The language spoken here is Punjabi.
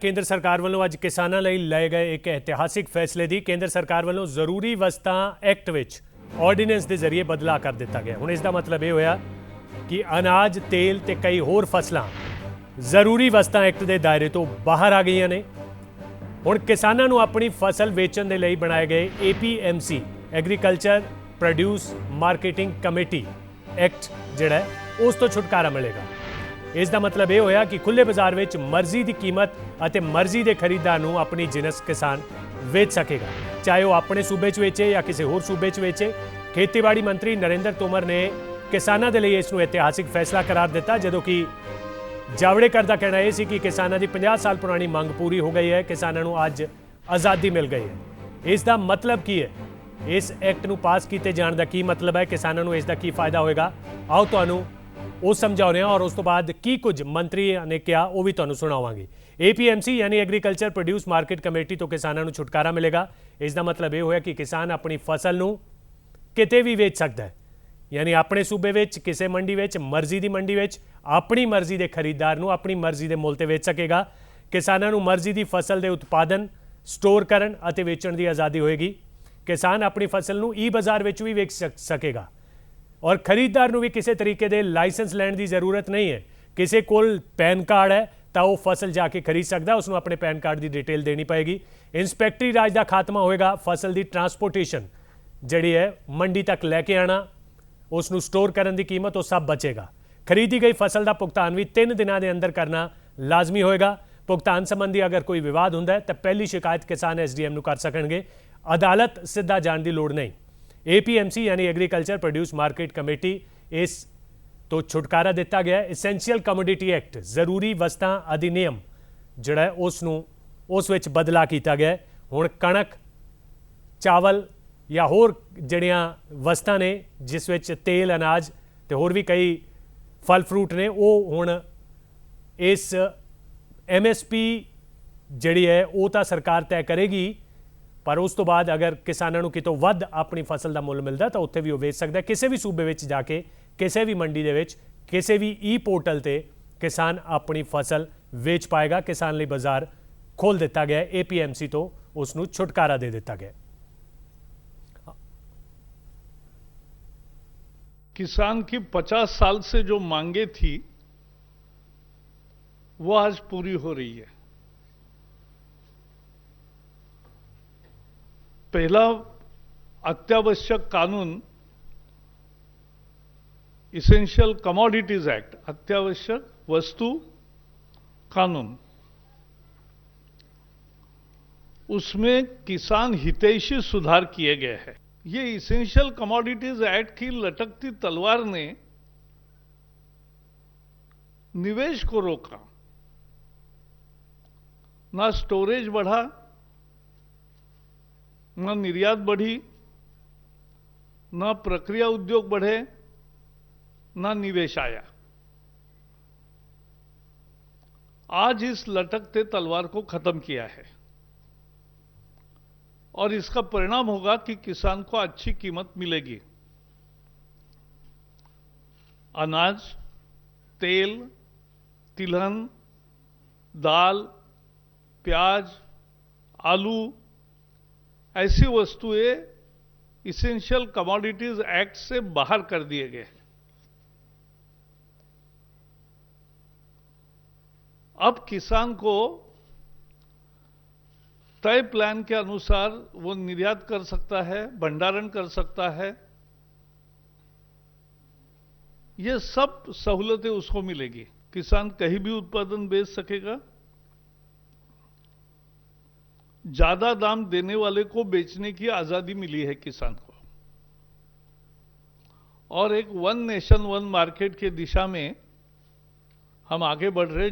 ਕੇਂਦਰ ਸਰਕਾਰ ਵੱਲੋਂ ਅੱਜ ਕਿਸਾਨਾਂ ਲਈ ਲਏ ਗਏ ਇੱਕ ਇਤਿਹਾਸਿਕ ਫੈਸਲੇ ਦੀ ਕੇਂਦਰ ਸਰਕਾਰ ਵੱਲੋਂ ਜ਼ਰੂਰੀ ਵਸਤਾਂ ਐਕਟ ਵਿੱਚ ਆਰਡੀਨੈਂਸ ਦੇ ਜ਼ਰੀਏ ਬਦਲਾਅ ਕਰ ਦਿੱਤਾ ਗਿਆ। ਹੁਣ ਇਸ ਦਾ ਮਤਲਬ ਇਹ ਹੋਇਆ ਕਿ ਅਨਾਜ, ਤੇਲ ਤੇ ਕਈ ਹੋਰ ਫਸਲਾਂ ਜ਼ਰੂਰੀ ਵਸਤਾਂ ਐਕਟ ਦੇ ਦਾਇਰੇ ਤੋਂ ਬਾਹਰ ਆ ਗਈਆਂ ਨੇ। ਹੁਣ ਕਿਸਾਨਾਂ ਨੂੰ ਆਪਣੀ ਫਸਲ ਵੇਚਣ ਦੇ ਲਈ ਬਣਾਏ ਗਏ APMC agriculture produce marketing committee act ਜਿਹੜਾ ਉਸ ਤੋਂ ਛੁਟਕਾਰਾ ਮਿਲੇਗਾ। ਇਸ ਦਾ ਮਤਲਬ ਇਹ ਹੋਇਆ ਕਿ ਖੁੱਲੇ ਬਾਜ਼ਾਰ ਵਿੱਚ ਮਰਜ਼ੀ ਦੀ ਕੀਮਤ ਅਤੇ ਮਰਜ਼ੀ ਦੇ ਖਰੀਦਦਾਰ ਨੂੰ ਆਪਣੀ ਜਿਨਸ ਕਿਸਾਨ ਵੇਚ ਸਕੇਗਾ, ਚਾਹੇ ਉਹ ਆਪਣੇ ਸੂਬੇ 'ਚ ਵੇਚੇ ਜਾਂ ਕਿਸੇ ਹੋਰ ਸੂਬੇ 'ਚ ਵੇਚੇ। ਖੇਤੀਬਾੜੀ ਮੰਤਰੀ ਨਰਿੰਦਰ ਤੋਮਰ ਨੇ ਕਿਸਾਨਾਂ ਦੇ ਲਈ ਇਸ ਨੂੰ ਇਤਿਹਾਸਿਕ ਫੈਸਲਾ ਕਰਾਰ ਦਿੱਤਾ, ਜਦੋਂ ਕਿ ਜਾਵੜੇਕਰ ਦਾ ਕਹਿਣਾ ਇਹ ਸੀ ਕਿ ਕਿਸਾਨਾਂ ਦੀ 50 ਸਾਲ ਪੁਰਾਣੀ ਮੰਗ ਪੂਰੀ ਹੋ ਗਈ ਹੈ, ਕਿਸਾਨਾਂ ਨੂੰ ਅੱਜ ਆਜ਼ਾਦੀ ਮਿਲ ਗਈ ਹੈ। ਇਸ ਦਾ ਮਤਲਬ ਕੀ ਹੈ? ਇਸ ਐਕਟ ਨੂੰ ਪਾਸ ਕੀਤੇ ਜਾਣ ਦਾ ਕੀ ਮਤਲਬ ਹੈ? ਕਿਸਾਨਾਂ ਨੂੰ ਇਸ ਦਾ ਕੀ ਫਾਇਦਾ ਹੋਏਗਾ? ਆਓ ਤੁਹਾਨੂੰ ਉਹ ਸਮਝਾਉਂਦੇ ਹਾਂ, ਔਰ ਉਸ ਤੋਂ ਬਾਅਦ ਕੀ ਕੁਝ ਮੰਤਰੀ ਨੇ ਕਿਹਾ ਉਹ ਵੀ ਤੁਹਾਨੂੰ ਸੁਣਾਵਾਂਗੇ। APMC ਯਾਨੀ ਐਗਰੀਕਲਚਰ ਪ੍ਰੋਡਿਊਸ ਮਾਰਕੀਟ ਕਮੇਟੀ ਤੋਂ ਕਿਸਾਨਾਂ ਨੂੰ ਛੁਟਕਾਰਾ ਮਿਲੇਗਾ। ਇਸ ਦਾ ਮਤਲਬ ਇਹ ਹੋਇਆ ਕਿ ਕਿਸਾਨ ਆਪਣੀ ਫਸਲ ਨੂੰ ਕਿਤੇ ਵੀ ਵੇਚ ਸਕਦਾ ਹੈ, ਯਾਨੀ ਆਪਣੇ ਸੂਬੇ ਵਿੱਚ, ਕਿਸੇ ਮੰਡੀ ਵਿੱਚ, ਮਰਜ਼ੀ ਦੀ ਮੰਡੀ ਵਿੱਚ, ਆਪਣੀ ਮਰਜ਼ੀ ਦੇ ਖਰੀਦਦਾਰ ਨੂੰ ਆਪਣੀ ਮਰਜ਼ੀ ਦੇ ਮੁੱਲ ਤੇ ਵੇਚ ਸਕੇਗਾ। ਕਿਸਾਨਾਂ ਨੂੰ ਮਰਜ਼ੀ ਦੀ ਫਸਲ ਦੇ ਉਤਪਾਦਨ, ਸਟੋਰ ਕਰਨ ਅਤੇ ਵੇਚਣ ਦੀ ਆਜ਼ਾਦੀ ਹੋਏਗੀ। ਕਿਸਾਨ ਆਪਣੀ ਫਸਲ ਨੂੰ ਬਾਜ਼ਾਰ ਵਿੱਚ ਵੀ ਵੇਚ ਸਕੇਗਾ ਔਰ ਖਰੀਦਦਾਰ ਨੂੰ ਵੀ ਕਿਸੇ ਤਰੀਕੇ ਦੇ ਲਾਇਸੈਂਸ ਲੈਣ ਦੀ ਜ਼ਰੂਰਤ ਨਹੀਂ ਹੈ। ਕਿਸੇ ਕੋਲ ਪੈਨ ਕਾਰਡ ਹੈ ਤਾਂ ਉਹ ਫਸਲ ਜਾ ਕੇ ਖਰੀਦ ਸਕਦਾ, ਉਸ ਨੂੰ ਆਪਣੇ ਪੈਨ ਕਾਰਡ ਦੀ ਡਿਟੇਲ ਦੇਣੀ ਪਏਗੀ। ਇੰਸਪੈਕਟਰੀ ਰਾਜ ਦਾ ਖਾਤਮਾ ਹੋਏਗਾ। ਫਸਲ ਦੀ ਟਰਾਂਸਪੋਰਟੇਸ਼ਨ ਜਿਹੜੀ ਹੈ ਮੰਡੀ ਤੱਕ ਲੈ ਕੇ ਆਣਾ, ਉਸ ਨੂੰ ਸਟੋਰ ਕਰਨ ਦੀ ਕੀਮਤ, ਉਹ ਸਭ ਬਚੇਗਾ। ਖਰੀਦੀ ਗਈ ਫਸਲ ਦਾ ਭੁਗਤਾਨ ਵੀ 3 ਦਿਨਾਂ ਦੇ ਅੰਦਰ ਕਰਨਾ ਲਾਜ਼ਮੀ ਹੋਏਗਾ। ਭੁਗਤਾਨ ਸੰਬੰਧੀ ਅਗਰ ਕੋਈ ਵਿਵਾਦ ਹੁੰਦਾ ਹੈ ਤਾਂ ਪਹਿਲੀ ਸ਼ਿਕਾਇਤ ਕਿਸਾਨ SDM ਨੂੰ ਕਰ ਸਕਣਗੇ, ਅਦਾਲਤ ਸਿੱਧਾ ਜਾਣ ਦੀ ਲੋੜ ਨਹੀਂ। APMC ਯਾਨੀ ਐਗਰੀਕਲਚਰ ਪ੍ਰੋਡਿਊਸ ਮਾਰਕੀਟ ਕਮੇਟੀ, ਇਸ ਤੋਂ ਛੁਟਕਾਰਾ ਦਿੱਤਾ ਗਿਆ। ਐਸੈਂਸ਼ੀਅਲ ਕਮੋਡਿਟੀ ਐਕਟ ਜ਼ਰੂਰੀ ਵਸਤਾਂ ਅਧਿਨਿਯਮ ਜਿਹੜਾ ਉਸ ਵਿੱਚ ਬਦਲਾਅ ਕੀਤਾ ਗਿਆ। ਹੁਣ ਕਣਕ, ਚਾਵਲ ਜਾਂ ਹੋਰ ਜਿਹੜੀਆਂ ਵਸਤਾਂ ਨੇ ਜਿਸ ਵਿੱਚ ਤੇਲ, ਅਨਾਜ ਤੇ ਹੋਰ ਵੀ ਕਈ ਫਲ ਫਰੂਟ ਨੇ, ਉਹ ਹੁਣ ਇਸ MSP ਜਿਹੜੀ ਹੈ ਉਹ ਤਾਂ ਸਰਕਾਰ ਤੈਅ ਕਰੇਗੀ, ਪਰ ਉਸ ਤੋਂ ਬਾਅਦ ਅਗਰ ਕਿਸਾਨਾਂ ਨੂੰ ਕਿਤੋਂ ਵੱਧ ਆਪਣੀ ਫਸਲ ਦਾ ਮੁੱਲ ਮਿਲਦਾ ਤਾਂ ਉੱਥੇ ਵੀ ਉਹ ਵੇਚ ਸਕਦਾ। ਕਿਸੇ ਵੀ ਸੂਬੇ ਵਿੱਚ ਜਾ ਕੇ, ਕਿਸੇ ਵੀ ਮੰਡੀ ਦੇ ਵਿੱਚ, ਕਿਸੇ ਵੀ ਪੋਰਟਲ ਤੇ ਕਿਸਾਨ ਆਪਣੀ ਫਸਲ ਵੇਚ ਪਾਏਗਾ। ਕਿਸਾਨ ਲਈ ਬਾਜ਼ਾਰ ਖੋਲ ਦਿੱਤਾ ਗਿਆ। APMC ਤੋਂ ਉਸ ਨੂੰ ਛੁਟਕਾਰਾ ਦੇ ਦਿੱਤਾ ਗਿਆ। किसान की 50 साल से जो मांगे थी वो आज पूरी हो रही है। पहला अत्यावश्यक कानून इसेंशियल कमोडिटीज एक्ट, अत्यावश्यक वस्तु कानून, उसमें किसान हितैषी सुधार किए गए हैं। ये इसेंशियल कमोडिटीज एक्ट की लटकती तलवार ने निवेश को रोका, ना स्टोरेज बढ़ा, ना निर्यात बढ़ी, ना प्रक्रिया उद्योग बढ़े, ना निवेश आया। आज इस लटकते तलवार को खत्म किया है और इसका परिणाम होगा कि किसान को अच्छी कीमत मिलेगी। अनाज, तेल, तिलहन, दाल, प्याज, आलू, ऐसी वस्तुएं इसेंशियल कमोडिटीज एक्ट से बाहर कर दिए गए। अब किसान को तय प्लान के अनुसार वो निर्यात कर सकता है, भंडारण कर सकता है, ये सब सहूलतें उसको मिलेगी। किसान कहीं भी उत्पादन बेच सकेगा, ज्यादा दाम देने वाले को बेचने की आजादी मिली है किसान को, और एक वन नेशन वन मार्केट की दिशा में हम आगे बढ़ रहे।